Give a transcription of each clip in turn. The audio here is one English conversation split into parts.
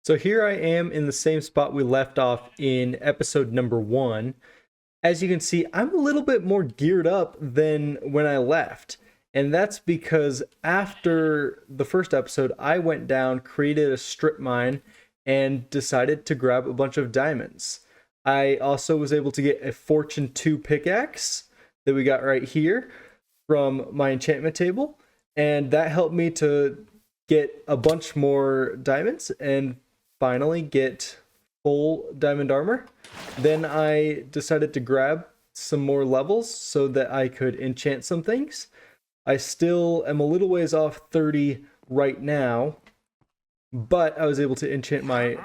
So here I am in the same spot we left off in episode number 1. As you can see, I'm a little bit more geared up than when I left. And that's because after the first episode, I went down, created a strip mine, and decided to grab a bunch of diamonds. I also was able to get a Fortune 2 pickaxe that we got right here from my enchantment table. And that helped me to get a bunch more diamonds and finally get full diamond armor. Then I decided to grab some more levels so that I could enchant some things. I still am a little ways off 30 right now, but I was able to enchant my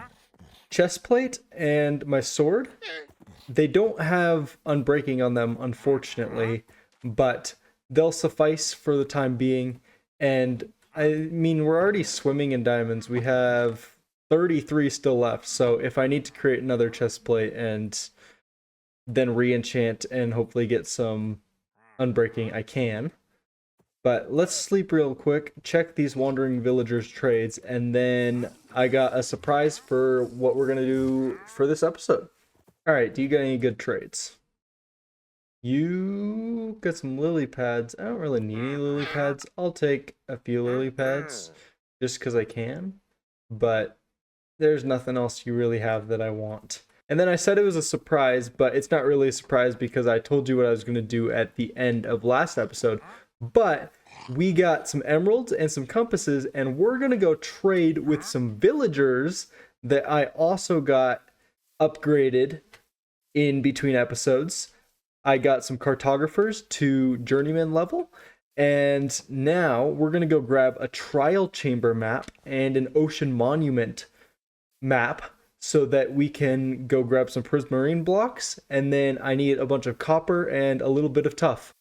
chest plate and my sword. They don't have unbreaking on them, unfortunately, but they'll suffice for the time being. And I mean, we're already swimming in diamonds. We have 33 still left, so if I need to create another chest plate and then re-enchant and hopefully get some unbreaking, I can. But let's sleep real quick, check these wandering villagers' trades, and then I got a surprise for what we're gonna do for this episode. Alright, do you got any good trades? You got some lily pads. I don't really need any lily pads. I'll take a few lily pads just because I can, but there's nothing else you really have that I want. And then I said it was a surprise, but it's not really a surprise because I told you what I was going to do at the end of last episode. But we got some emeralds and some compasses, and we're going to go trade with some villagers that I also got upgraded in between episodes. I got some cartographers to journeyman level, and now we're going to go grab a trial chamber map and an ocean monument map so that we can go grab some prismarine blocks, and then I need a bunch of copper and a little bit of tuff.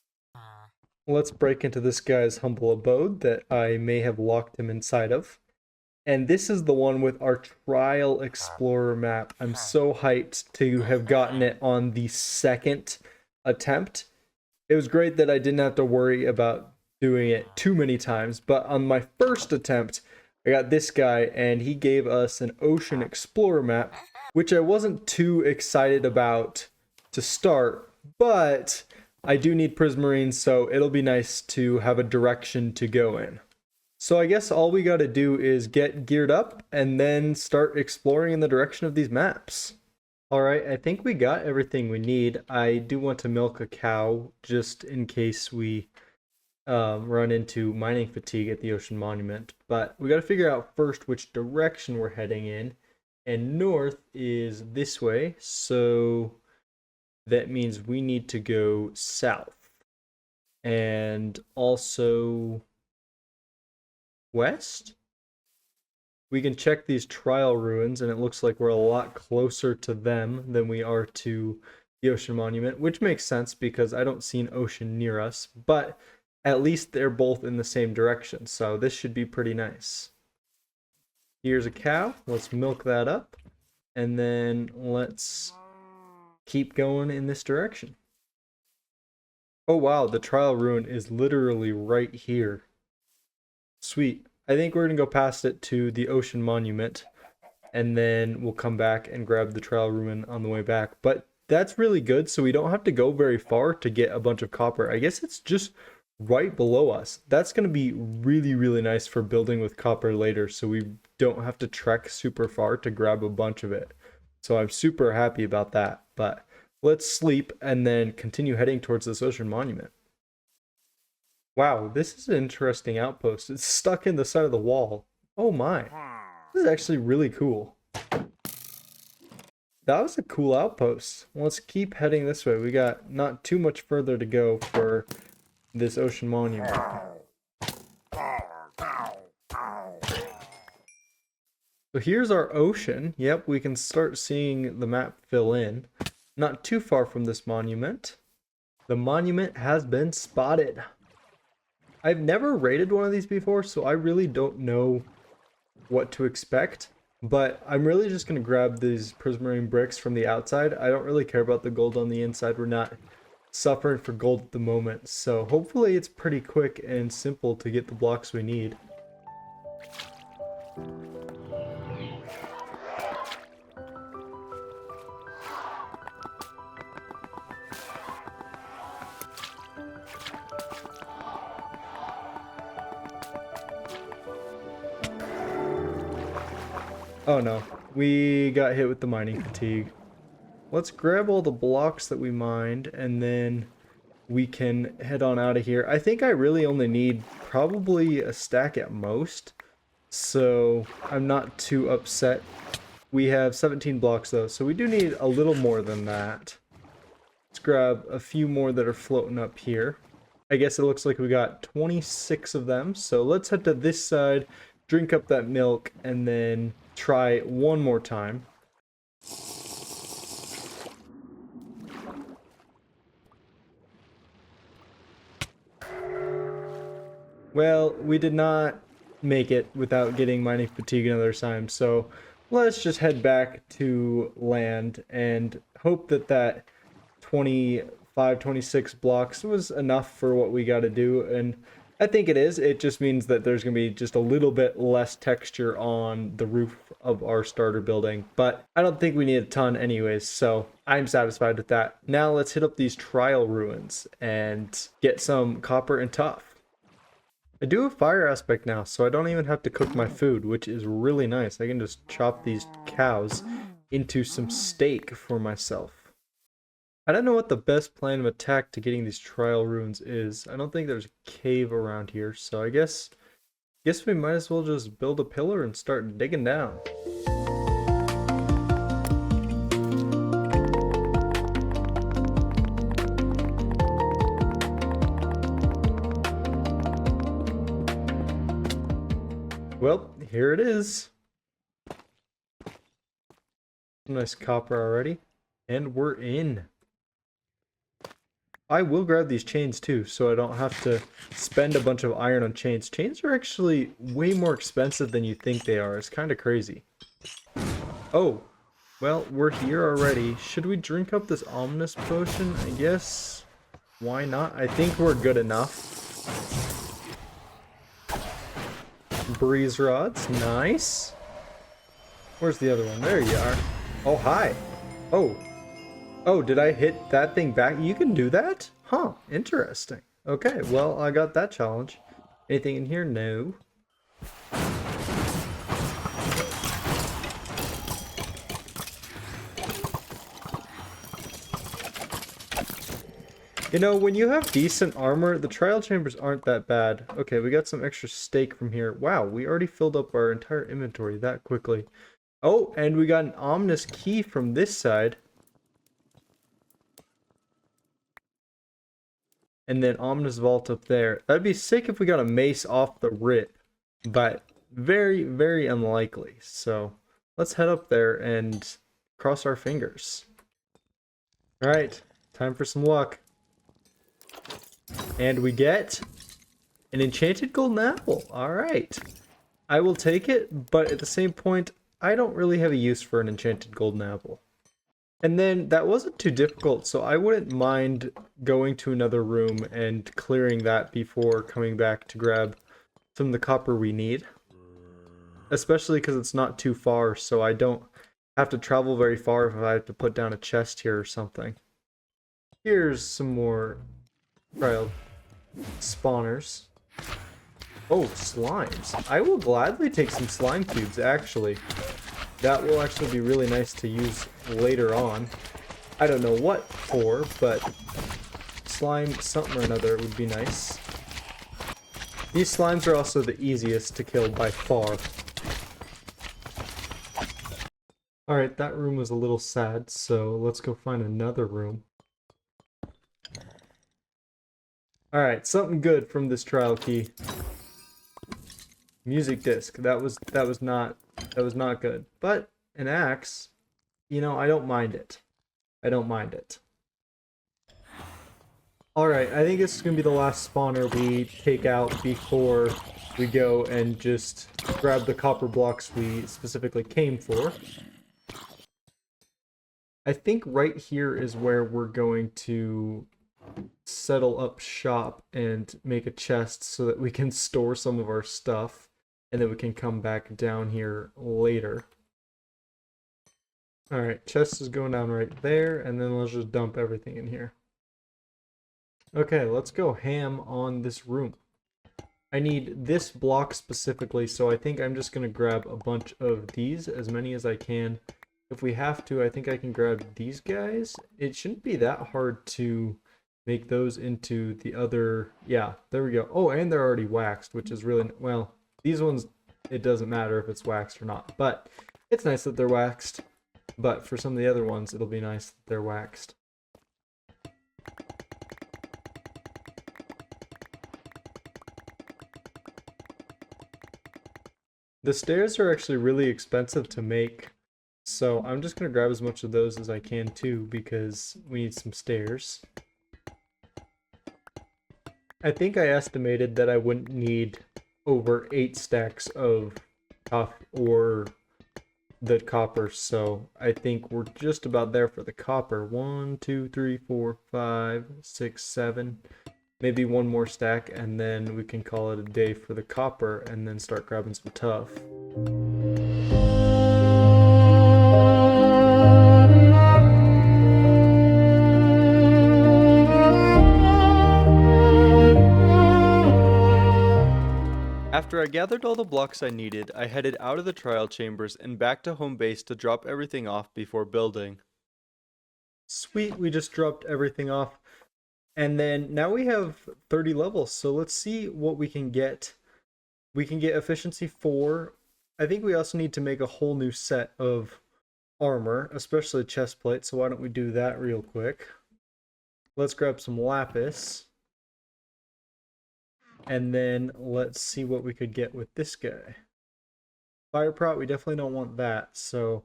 Let's break into this guy's humble abode that I may have locked him inside of. And this is the one with our trial explorer map. I'm so hyped to have gotten it on the second attempt. It was great that I didn't have to worry about doing it too many times, but on my first attempt I got this guy, and he gave us an Ocean Explorer map, which I wasn't too excited about to start, but I do need prismarine, so it'll be nice to have a direction to go in. So I guess all we gotta do is get geared up and then start exploring in the direction of these maps. Alright, I think we got everything we need. I do want to milk a cow just in case we run into mining fatigue at the ocean monument, but we got to figure out first which direction we're heading in, and north is this way, so that means we need to go south and also west. We can check these trial ruins, and it looks like we're a lot closer to them than we are to the ocean monument, which makes sense because I don't see an ocean near us, but at least they're both in the same direction, so this should be pretty nice. Here's a cow. Let's milk that up, and then let's keep going in this direction. Oh wow, the trial ruin is literally right here. Sweet. I think we're gonna go past it to the ocean monument, and then we'll come back and grab the trial ruin on the way back. But that's really good, so we don't have to go very far to get a bunch of copper. I guess it's just right below us. That's going to be really, really nice for building with copper later, so we don't have to trek super far to grab a bunch of it. So I'm super happy about that. But let's sleep and then continue heading towards this ocean monument. Wow, this is an interesting outpost. It's stuck in the side of the wall. Oh my. This is actually really cool. That was a cool outpost. Let's keep heading this way. We got not too much further to go for this ocean monument. So here's our ocean. Yep, we can start seeing the map fill in. Not too far from this monument. The monument has been spotted. I've never raided one of these before, so I really don't know what to expect. But I'm really just going to grab these prismarine bricks from the outside. I don't really care about the gold on the inside. We're not suffering for gold at the moment, so hopefully it's pretty quick and simple to get the blocks we need. Oh no, we got hit with the mining fatigue. Let's grab all the blocks that we mined and then we can head on out of here. I think I really only need probably a stack at most, so I'm not too upset. We have 17 blocks though, so we do need a little more than that. Let's grab a few more that are floating up here. I guess it looks like we got 26 of them, so let's head to this side, drink up that milk, and then try one more time. Well, we did not make it without getting mining fatigue another time, so let's just head back to land and hope that that 25, 26 blocks was enough for what we got to do, and I think it is. It just means that there's going to be just a little bit less texture on the roof of our starter building, but I don't think we need a ton anyways, so I'm satisfied with that. Now let's hit up these trial ruins and get some copper and tuff. I do have fire aspect now, so I don't even have to cook my food, which is really nice. I can just chop these cows into some steak for myself. I don't know what the best plan of attack to getting these trial ruins is. I don't think there's a cave around here, so I guess we might as well just build a pillar and start digging down. Well, here it is. Nice copper already. And we're in. I will grab these chains too, so I don't have to spend a bunch of iron on chains. Chains are actually way more expensive than you think they are. It's kind of crazy. Oh, well, we're here already. Should we drink up this ominous potion? I guess. Why not? I think we're good enough. Breeze rods, nice. Where's the other one? There you are. Oh, hi. Oh, did I hit that thing back? You can do that? Huh, interesting. Okay, well, I got that challenge. Anything in here? No. You know, when you have decent armor, the trial chambers aren't that bad. Okay, we got some extra steak from here. Wow, we already filled up our entire inventory that quickly. Oh, and we got an ominous key from this side. And then ominous vault up there. That'd be sick if we got a mace off the rip, but very, very unlikely. So let's head up there and cross our fingers. All right, time for some luck. And we get an enchanted golden apple. All right. I will take it, but at the same point, I don't really have a use for an enchanted golden apple. And then that wasn't too difficult, so I wouldn't mind going to another room and clearing that before coming back to grab some of the copper we need. Especially because it's not too far, so I don't have to travel very far if I have to put down a chest here or something. Here's some more trial spawners. Oh, slimes. I will gladly take some slime cubes, actually. That will actually be really nice to use later on. I don't know what for, but slime something or another would be nice. These slimes are also the easiest to kill by far. Alright, that room was a little sad, so let's go find another room. Alright, something good from this trial key. Music disc. That was not good. But an axe, you know, I don't mind it. I don't mind it. Alright, I think this is going to be the last spawner we take out before we go and just grab the copper blocks we specifically came for. I think right here is where we're going to settle up shop and make a chest so that we can store some of our stuff and then we can come back down here later. Alright, chest is going down right there, and then let's just dump everything in here. Okay, let's go ham on this room. I need this block specifically, so I think I'm just going to grab a bunch of these, as many as I can. If we have to, I think I can grab these guys. It shouldn't be that hard to make those into the other... Yeah, there we go. Oh, and they're already waxed, which is really... Well, these ones, it doesn't matter if it's waxed or not, but it's nice that they're waxed. But for some of the other ones, it'll be nice that they're waxed. The stairs are actually really expensive to make, so I'm just going to grab as much of those as I can too, because we need some stairs. I think I estimated that I wouldn't need over 8 stacks of tough or the copper, so I think we're just about there for the copper. 1, 2, 3, 4, 5, 6, 7... Maybe one more stack, and then we can call it a day for the copper, and then start grabbing some tough. After I gathered all the blocks I needed, I headed out of the trial chambers and back to home base to drop everything off before building. Sweet, we just dropped everything off. And then now we have 30 levels, so let's see what we can get. We can get efficiency 4. I think we also need to make a whole new set of armor, especially chest plate, so why don't we do that real quick. Let's grab some lapis. And then let's see what we could get with this guy. Fire prot, we definitely don't want that, so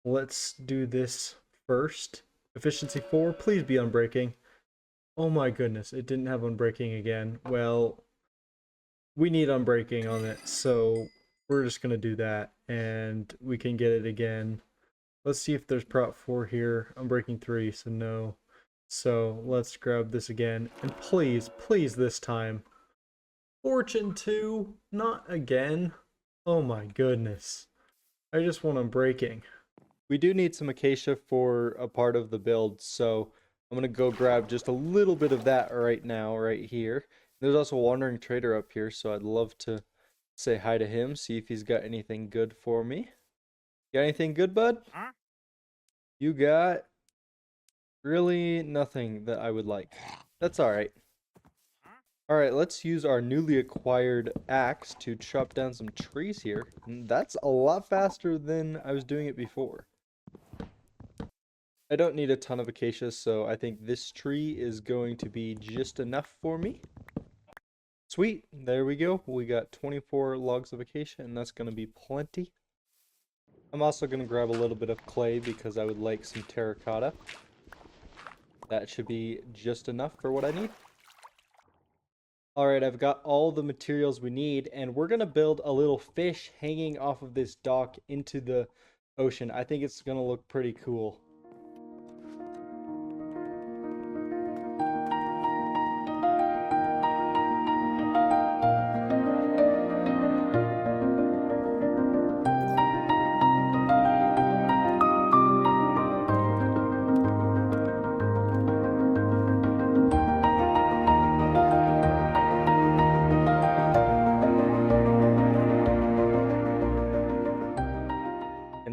let's do this first. Efficiency 4, please be unbreaking. Oh my goodness, it didn't have unbreaking again. Well, we need unbreaking on it, so we're just going to do that, and we can get it again. Let's see if there's prot 4 here. Unbreaking 3, so no. So let's grab this again, and please, please this time. Fortune 2, not again. Oh my goodness. I just want unbreaking. We do need some acacia for a part of the build, so I'm going to go grab just a little bit of that right now, right here. There's also a wandering trader up here, so I'd love to say hi to him, see if he's got anything good for me. Got anything good, bud? You got really nothing that I would like. That's alright. Alright, let's use our newly acquired axe to chop down some trees here. And that's a lot faster than I was doing it before. I don't need a ton of acacia, so I think this tree is going to be just enough for me. Sweet, there we go. We got 24 logs of acacia, and that's going to be plenty. I'm also going to grab a little bit of clay because I would like some terracotta. That should be just enough for what I need. Alright, I've got all the materials we need, and we're going to build a little fish hanging off of this dock into the ocean. I think it's going to look pretty cool.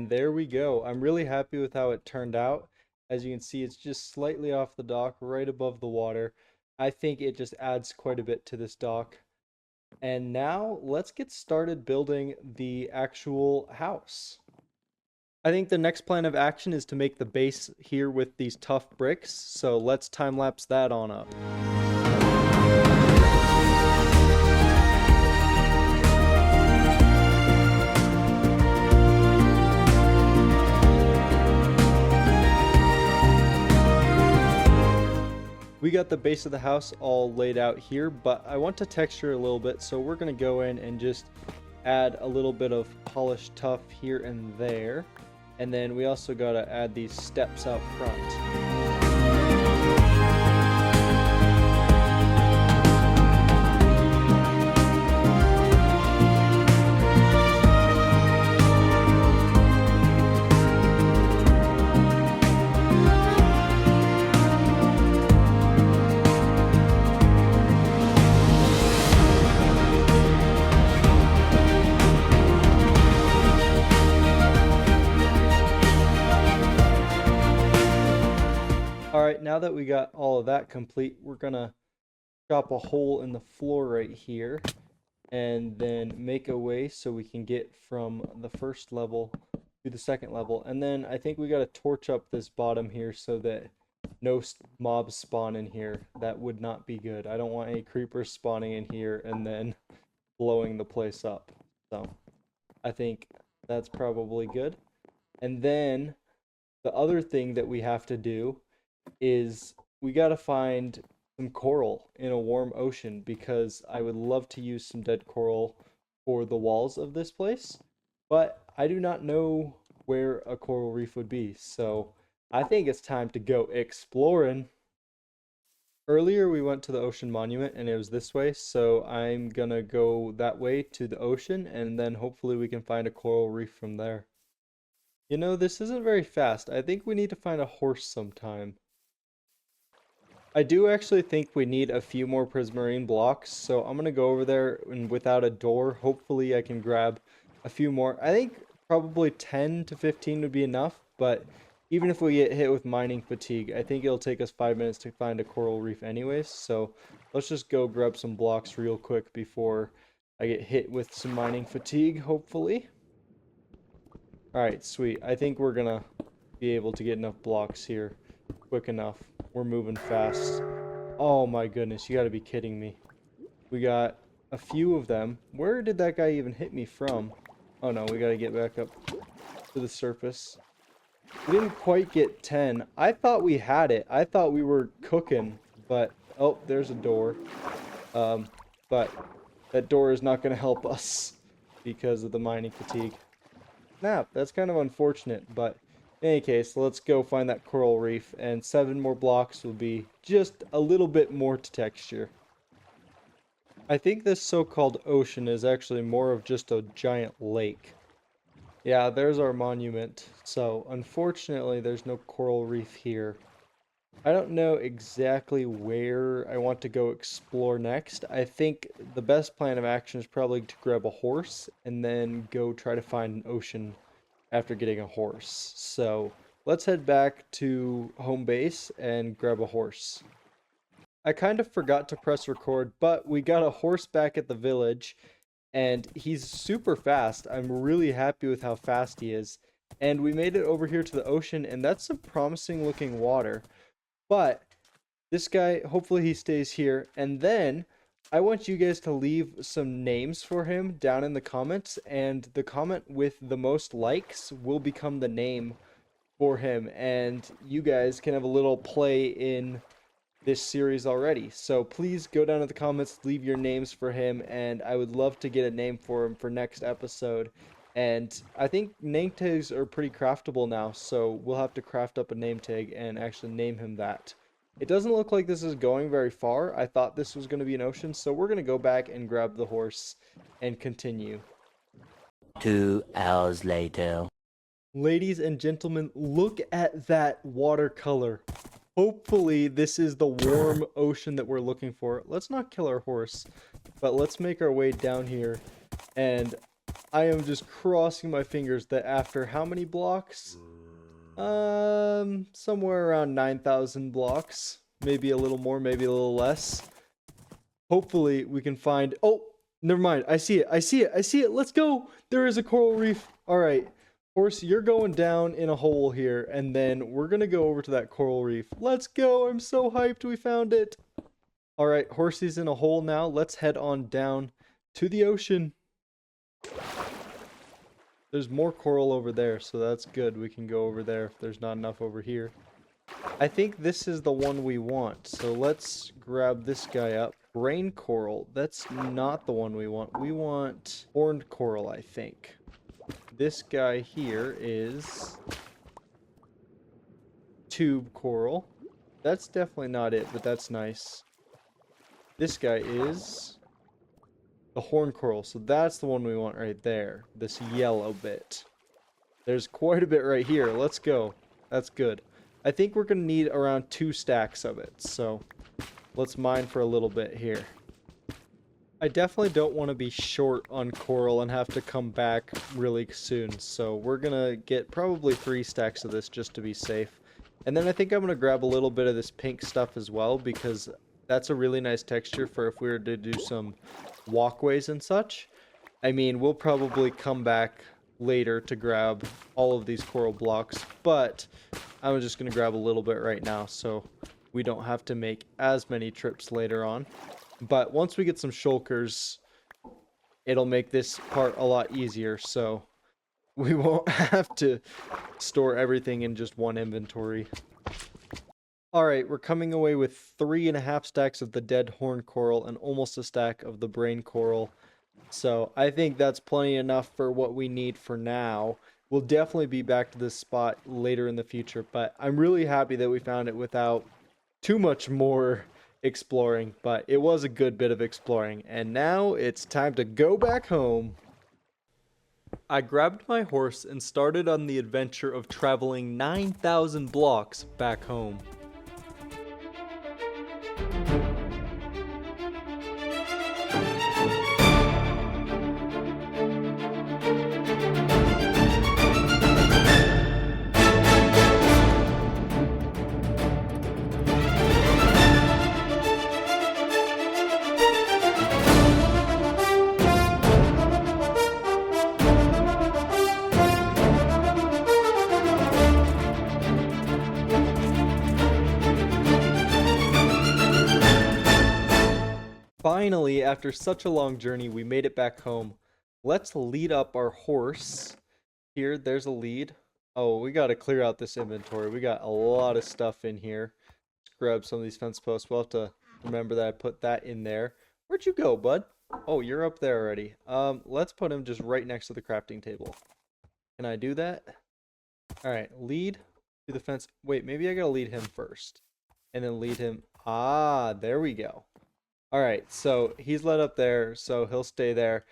There we go. I'm really happy with how it turned out. As you can see, it's just slightly off the dock, right above the water. I think it just adds quite a bit to this dock. And now let's get started building the actual house. I think the next plan of action is to make the base here with these tough bricks. So let's time lapse that on up. We got the base of the house all laid out here, but I want to texture a little bit, so we're going to go in and just add a little bit of polished tuff here and there. And then we also got to add these steps out front. now that we got all of that complete, we're gonna chop a hole in the floor right here and then make a way so we can get from the first level to the second level. And then I think we got to torch up this bottom here so that no mobs spawn in here. That would not be good. I don't want any creepers spawning in here and then blowing the place up. So I think that's probably good. And then the other thing that we have to do is we got to find some coral in a warm ocean, because I would love to use some dead coral for the walls of this place, but I do not know where a coral reef would be, so I think it's time to go exploring. Earlier we went to the ocean monument and it was this way, so I'm gonna go that way to the ocean and then hopefully we can find a coral reef from there. You know, this isn't very fast. I think we need to find a horse sometime. I do actually think we need a few more prismarine blocks, so I'm gonna go over there, and without a door, hopefully I can grab a few more. I think probably 10 to 15 would be enough, but even if we get hit with mining fatigue, I think it'll take us 5 minutes to find a coral reef anyways, so let's just go grab some blocks real quick before I get hit with some mining fatigue, hopefully. Alright, sweet. I think we're gonna be able to get enough blocks here quick enough. We're moving fast. Oh my goodness, you gotta be kidding me. We got a few of them. Where did that guy even hit me from? Oh no, we gotta get back up to the surface. We didn't quite get 10. I thought we had it. I thought we were cooking, but oh, there's a door. But that door is not gonna help us because of the mining fatigue. Snap, that's kind of unfortunate, but in any case, let's go find that coral reef, and 7 more blocks will be just a little bit more to texture. I think this so-called ocean is actually more of just a giant lake. Yeah, there's our monument. So, unfortunately, there's no coral reef here. I don't know exactly where I want to go explore next. I think the best plan of action is probably to grab a horse and then go try to find an ocean after getting a horse. So let's head back to home base and grab a horse. I kind of forgot to press record, but we got a horse back at the village and he's super fast. I'm really happy with how fast he is. And we made it over here to the ocean, and that's some promising looking water. But this guy, hopefully he stays here. And then I want you guys to leave some names for him down in the comments, and the comment with the most likes will become the name for him, and you guys can have a little play in this series already. So please go down to the comments, leave your names for him, and I would love to get a name for him for next episode. And I think name tags are pretty craftable now, so we'll have to craft up a name tag and actually name him that. It doesn't look like this is going very far. I thought this was going to be an ocean, so we're going to go back and grab the horse and continue. 2 hours later. Ladies and gentlemen, look at that watercolor. Hopefully this is the warm ocean that we're looking for. Let's not kill our horse, but let's make our way down here. And I am just crossing my fingers that after how many blocks? Somewhere around 9,000 blocks. Maybe a little more, maybe a little less. Hopefully we can find... Oh, never mind. I see it. I see it. I see it. Let's go. There is a coral reef. All right. Horse, you're going down in a hole here, and then we're going to go over to that coral reef. Let's go. I'm so hyped we found it. All right. Horsey's in a hole now. Let's head on down to the ocean. There's more coral over there, so that's good. We can go over there if there's not enough over here. I think this is the one we want, so let's grab this guy up. Rain coral, that's not the one we want. We want horned coral, I think. This guy here is tube coral. That's definitely not it, but that's nice. This guy is the horn coral, so that's the one we want right there. This yellow bit. There's quite a bit right here. Let's go. That's good. I think we're going to need around 2 stacks of it, so let's mine for a little bit here. I definitely don't want to be short on coral and have to come back really soon, so we're going to get probably 3 stacks of this just to be safe. And then I think I'm going to grab a little bit of this pink stuff as well, because that's a really nice texture for if we were to do some walkways and such. I mean, we'll probably come back later to grab all of these coral blocks, but I'm just going to grab a little bit right now so we don't have to make as many trips later on. But once we get some shulkers, it'll make this part a lot easier, so we won't have to store everything in just one inventory. Alright, we're coming away with 3.5 stacks of the dead horn coral and almost a stack of the brain coral. So I think that's plenty enough for what we need for now. We'll definitely be back to this spot later in the future, but I'm really happy that we found it without too much more exploring, but it was a good bit of exploring. And now it's time to go back home. I grabbed my horse and started on the adventure of traveling 9,000 blocks back home. Finally, after such a long journey, we made it back home. Let's lead up our horse. Here, there's a lead. Oh, we gotta clear out this inventory. We got a lot of stuff in here. Let's grab some of these fence posts. We'll have to remember that I put that in there. Where'd you go, bud? Oh, you're up there already. Let's put him just right next to the crafting table. Can I do that? Alright, lead to the fence. Wait, maybe I gotta lead him first. And then lead him. Ah, there we go. Alright, so he's led up there, so he'll stay there.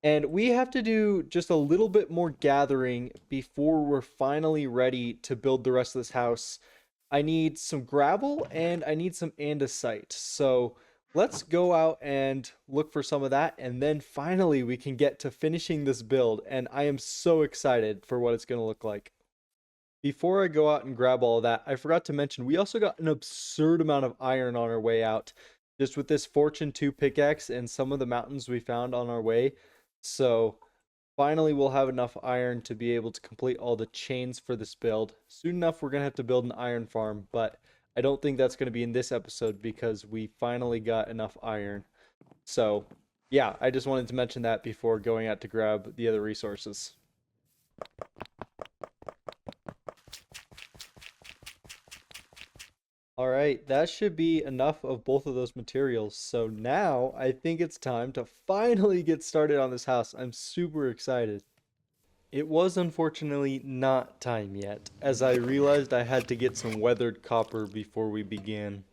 And we have to do just a little bit more gathering before we're finally ready to build the rest of this house. I need some gravel and I need some andesite. So let's go out and look for some of that, and then finally we can get to finishing this build. And I am so excited for what it's going to look like. Before I go out and grab all of that, I forgot to mention we also got an absurd amount of iron on our way out. Just with this Fortune 2 pickaxe and some of the mountains we found on our way. So finally we'll have enough iron to be able to complete all the chains for this build. Soon enough we're going to have to build an iron farm, but I don't think that's going to be in this episode because we finally got enough iron. So yeah, I just wanted to mention that before going out to grab the other resources. Alright, that should be enough of both of those materials. So now I think it's time to finally get started on this house. I'm super excited. It was unfortunately not time yet, as I realized I had to get some weathered copper before we began.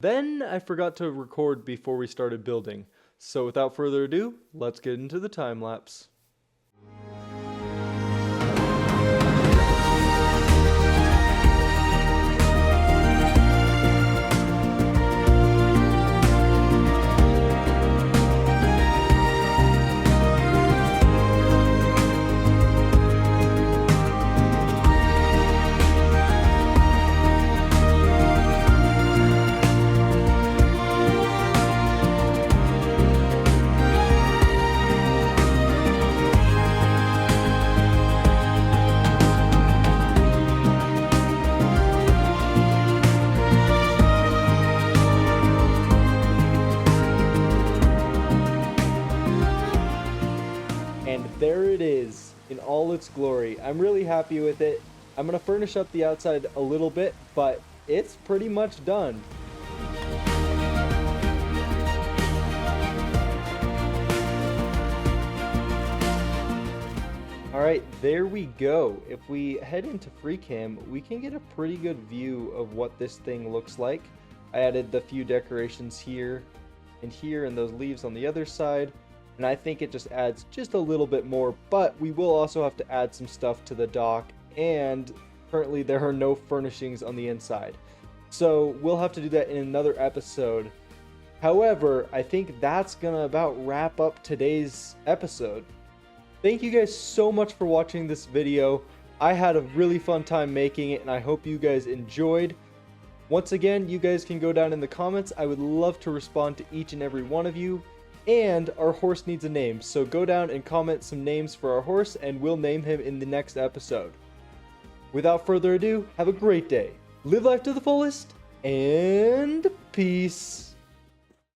Then I forgot to record before we started building. So without further ado, let's get into the time lapse. There it is in all its glory. I'm really happy with it. I'm going to furnish up the outside a little bit, but it's pretty much done. Alright, there we go. If we head into FreeCam, we can get a pretty good view of what this thing looks like. I added the few decorations here and those leaves on the other side. And I think it just adds just a little bit more, but we will also have to add some stuff to the dock, and currently there are no furnishings on the inside. So we'll have to do that in another episode. However, I think that's gonna about wrap up today's episode. Thank you guys so much for watching this video. I had a really fun time making it, and I hope you guys enjoyed. Once again, you guys can go down in the comments. I would love to respond to each and every one of you. And our horse needs a name, so go down and comment some names for our horse, and we'll name him in the next episode. Without further ado, have a great day. Live life to the fullest, and peace.